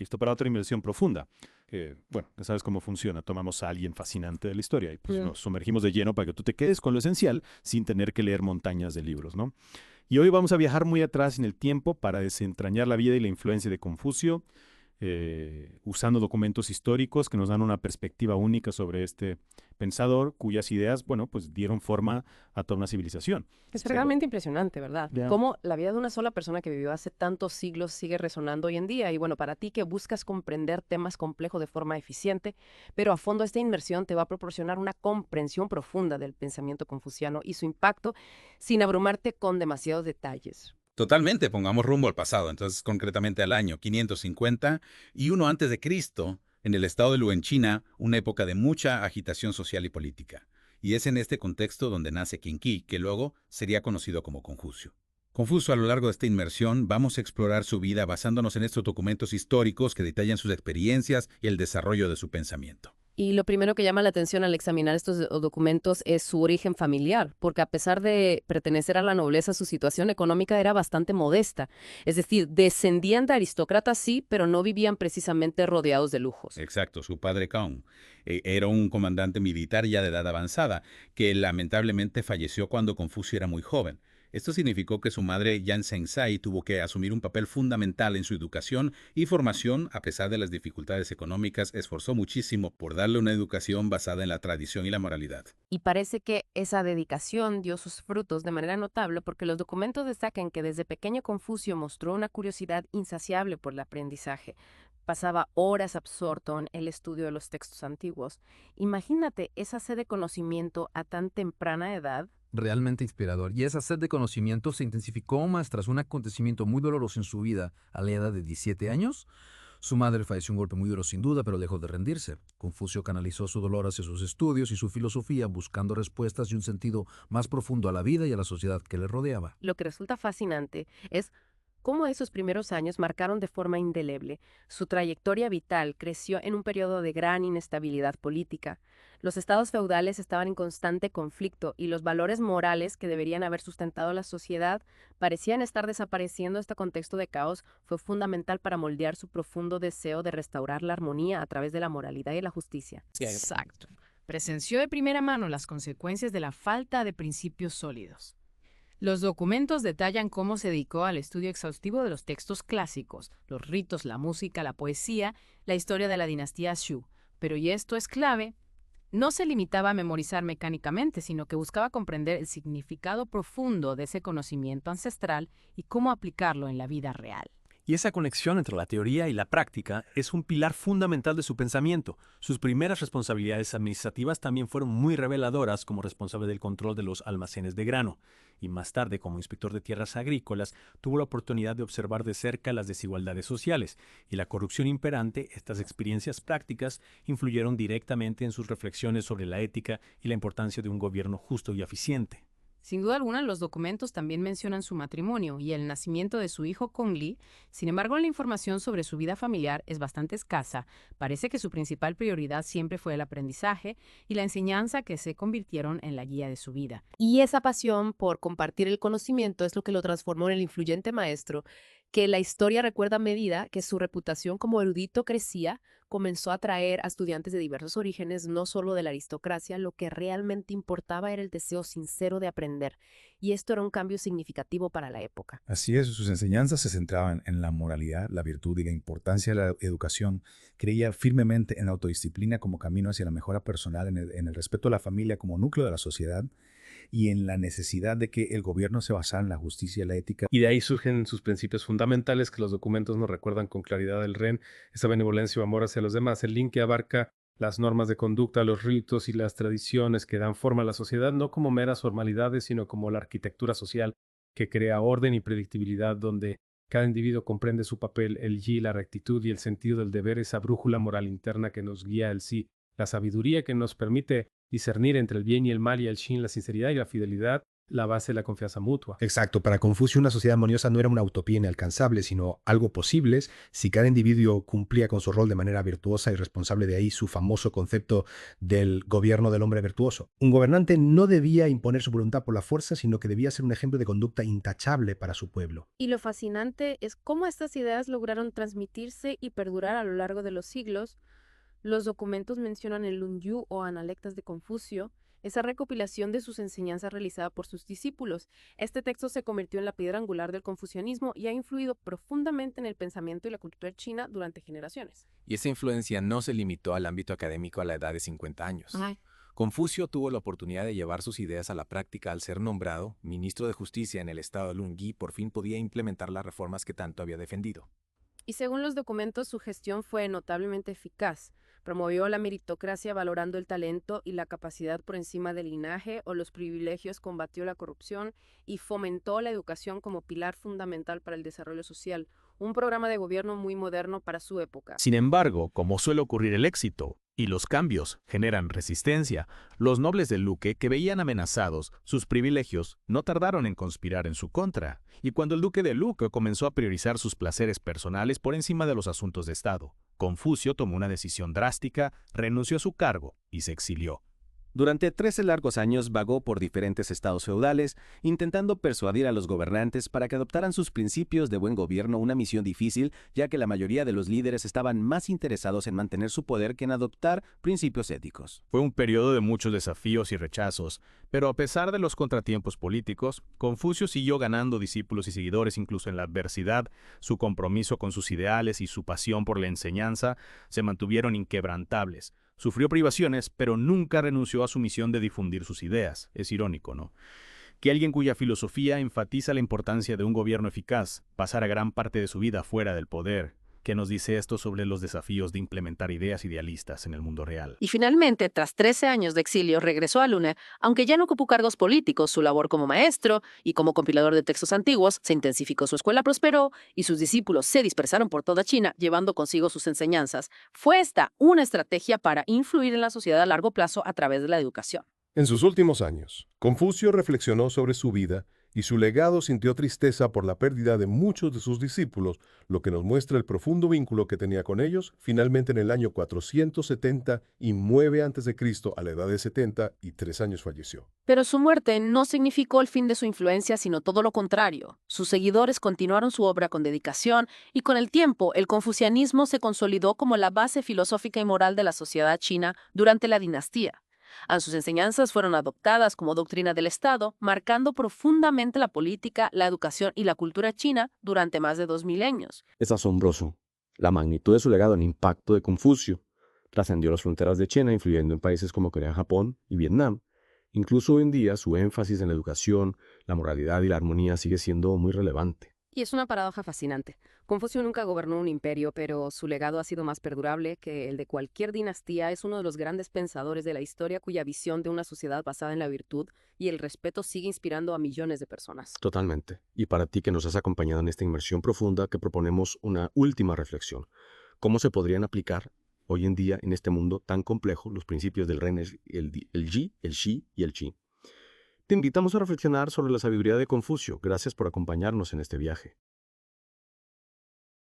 Listo para otra inmersión profunda. Bueno, ya sabes cómo funciona. Tomamos a alguien fascinante de la historia y pues Mm. nos sumergimos de lleno para que tú te quedes con lo esencial sin tener que leer montañas de libros, ¿no? Y hoy vamos a viajar muy atrás en el tiempo para desentrañar la vida y la influencia de Confucio, usando documentos históricos que nos dan una perspectiva única sobre este pensador cuyas ideas, bueno, pues dieron forma a toda una civilización. Es Sí. realmente impresionante, ¿verdad? Ya. Cómo la vida de una sola persona que vivió hace tantos siglos sigue resonando hoy en día. Y bueno, para ti que buscas comprender temas complejos de forma eficiente, pero a fondo esta inmersión te va a proporcionar una comprensión profunda del pensamiento confuciano y su impacto sin abrumarte con demasiados detalles. Totalmente, pongamos rumbo al pasado, entonces concretamente al año 550 y uno antes de Cristo, en el estado de Lu en China, una época de mucha agitación social y política. Y es en este contexto donde nace Qin Qi, que luego sería conocido como Confucio. Confucio, a lo largo de esta inmersión, vamos a explorar su vida basándonos en estos documentos históricos que detallan sus experiencias y el desarrollo de su pensamiento. Y lo primero que llama la atención al examinar estos documentos es su origen familiar, porque a pesar de pertenecer a la nobleza, su situación económica era bastante modesta. Es decir, descendían de aristócratas, sí, pero no vivían precisamente rodeados de lujos. Exacto, su padre Kong era un comandante militar ya de edad avanzada, que lamentablemente falleció cuando Confucio era muy joven. Esto significó que su madre Yan Zhengzai tuvo que asumir un papel fundamental en su educación y formación. A pesar de las dificultades económicas, esforzó muchísimo por darle una educación basada en la tradición y la moralidad. Y parece que esa dedicación dio sus frutos de manera notable porque los documentos destacan que desde pequeño Confucio mostró una curiosidad insaciable por el aprendizaje. Pasaba horas absorto en el estudio de los textos antiguos. Imagínate esa sed de conocimiento a tan temprana edad. Realmente inspirador. Y esa sed de conocimiento se intensificó más tras un acontecimiento muy doloroso en su vida a la edad de 17 años. Su madre falleció un golpe muy duro sin duda, pero lejos de rendirse. Confucio canalizó su dolor hacia sus estudios y su filosofía, buscando respuestas y un sentido más profundo a la vida y a la sociedad que le rodeaba. Lo que resulta fascinante es cómo esos primeros años marcaron de forma indeleble. Su trayectoria vital creció en un periodo de gran inestabilidad política. Los estados feudales estaban en constante conflicto y los valores morales que deberían haber sustentado la sociedad parecían estar desapareciendo. Este contexto de caos fue fundamental para moldear su profundo deseo de restaurar la armonía a través de la moralidad y la justicia. Exacto. Presenció de primera mano las consecuencias de la falta de principios sólidos. Los documentos detallan cómo se dedicó al estudio exhaustivo de los textos clásicos, los ritos, la música, la poesía, la historia de la dinastía Xu. Pero, y esto es clave, no se limitaba a memorizar mecánicamente, sino que buscaba comprender el significado profundo de ese conocimiento ancestral y cómo aplicarlo en la vida real. Y esa conexión entre la teoría y la práctica es un pilar fundamental de su pensamiento. Sus primeras responsabilidades administrativas también fueron muy reveladoras como responsable del control de los almacenes de grano. Y más tarde, como inspector de tierras agrícolas, tuvo la oportunidad de observar de cerca las desigualdades sociales y la corrupción imperante. Estas experiencias prácticas influyeron directamente en sus reflexiones sobre la ética y la importancia de un gobierno justo y eficiente. Sin duda alguna, los documentos también mencionan su matrimonio y el nacimiento de su hijo Kong Li. Sin embargo, la información sobre su vida familiar es bastante escasa. Parece que su principal prioridad siempre fue el aprendizaje y la enseñanza que se convirtieron en la guía de su vida. Y esa pasión por compartir el conocimiento es lo que lo transformó en el influyente maestro que la historia recuerda a medida que su reputación como erudito crecía, comenzó a atraer a estudiantes de diversos orígenes, no solo de la aristocracia. Lo que realmente importaba era el deseo sincero de aprender, y esto era un cambio significativo para la época. Así es, sus enseñanzas se centraban en la moralidad, la virtud y la importancia de la educación. Creía firmemente en la autodisciplina como camino hacia la mejora personal, en el respeto a la familia como núcleo de la sociedad y en la necesidad de que el gobierno se basara en la justicia y la ética. Y de ahí surgen sus principios fundamentales que los documentos nos recuerdan con claridad: el REN, esa benevolencia o amor hacia los demás, el link que abarca las normas de conducta, los ritos y las tradiciones que dan forma a la sociedad, no como meras formalidades, sino como la arquitectura social que crea orden y predictibilidad, donde cada individuo comprende su papel, el yi, la rectitud y el sentido del deber, esa brújula moral interna que nos guía, el si, la sabiduría que nos permite discernir entre el bien y el mal, y el shin, la sinceridad y la fidelidad, la base de la confianza mutua. Exacto, para Confucio una sociedad armoniosa no era una utopía inalcanzable, sino algo posible si cada individuo cumplía con su rol de manera virtuosa y responsable. De ahí su famoso concepto del gobierno del hombre virtuoso. Un gobernante no debía imponer su voluntad por la fuerza, sino que debía ser un ejemplo de conducta intachable para su pueblo. Y lo fascinante es cómo estas ideas lograron transmitirse y perdurar a lo largo de los siglos. Los documentos mencionan el Lunyu o Analectas de Confucio, esa recopilación de sus enseñanzas realizada por sus discípulos. Este texto se convirtió en la piedra angular del confucianismo y ha influido profundamente en el pensamiento y la cultura china durante generaciones. Y esa influencia no se limitó al ámbito académico a la edad de 50 años. Ay. Confucio tuvo la oportunidad de llevar sus ideas a la práctica al ser nombrado ministro de Justicia en el estado de Lungi. Por fin podía implementar las reformas que tanto había defendido. Y según los documentos, su gestión fue notablemente eficaz. Promovió la meritocracia valorando el talento y la capacidad por encima del linaje o los privilegios, combatió la corrupción y fomentó la educación como pilar fundamental para el desarrollo social. Un programa de gobierno muy moderno para su época. Sin embargo, como suele ocurrir, el éxito y los cambios generan resistencia, los nobles del duque, que veían amenazados sus privilegios, no tardaron en conspirar en su contra, y cuando el duque de Luque comenzó a priorizar sus placeres personales por encima de los asuntos de Estado, Confucio tomó una decisión drástica, renunció a su cargo y se exilió. Durante 13 largos años vagó por diferentes estados feudales, intentando persuadir a los gobernantes para que adoptaran sus principios de buen gobierno, una misión difícil, ya que la mayoría de los líderes estaban más interesados en mantener su poder que en adoptar principios éticos. Fue un periodo de muchos desafíos y rechazos, pero a pesar de los contratiempos políticos, Confucio siguió ganando discípulos y seguidores incluso en la adversidad. Su compromiso con sus ideales y su pasión por la enseñanza se mantuvieron inquebrantables. Sufrió privaciones, pero nunca renunció a su misión de difundir sus ideas. Es irónico, ¿no? Que alguien cuya filosofía enfatiza la importancia de un gobierno eficaz pasara gran parte de su vida fuera del poder. ¿Qué nos dice esto sobre los desafíos de implementar ideas idealistas en el mundo real? Y finalmente, tras 13 años de exilio, regresó a Lune, aunque ya no ocupó cargos políticos. Su labor como maestro y como compilador de textos antiguos se intensificó, su escuela prosperó y sus discípulos se dispersaron por toda China, llevando consigo sus enseñanzas. Fue esta una estrategia para influir en la sociedad a largo plazo a través de la educación. En sus últimos años, Confucio reflexionó sobre su vida y su legado. Sintió tristeza por la pérdida de muchos de sus discípulos, lo que nos muestra el profundo vínculo que tenía con ellos. Finalmente, en el año 479 a.C., a la edad de 73 años, falleció. Pero su muerte no significó el fin de su influencia, sino todo lo contrario. Sus seguidores continuaron su obra con dedicación y con el tiempo el confucianismo se consolidó como la base filosófica y moral de la sociedad china durante la dinastía. Sus enseñanzas fueron adoptadas como doctrina del Estado, marcando profundamente la política, la educación y la cultura china durante más de 2 milenios. Es asombroso. La magnitud de su legado en impacto de Confucio trascendió las fronteras de China, influyendo en países como Corea, Japón y Vietnam. Incluso hoy en día, su énfasis en la educación, la moralidad y la armonía sigue siendo muy relevante. Y es una paradoja fascinante. Confucio nunca gobernó un imperio, pero su legado ha sido más perdurable que el de cualquier dinastía. Es uno de los grandes pensadores de la historia cuya visión de una sociedad basada en la virtud y el respeto sigue inspirando a millones de personas. Totalmente. Y para ti que nos has acompañado en esta inmersión profunda, que proponemos una última reflexión. ¿Cómo se podrían aplicar hoy en día en este mundo tan complejo los principios del Ren, el Yi, el Shi y el Qi? Te invitamos a reflexionar sobre la sabiduría de Confucio. Gracias por acompañarnos en este viaje.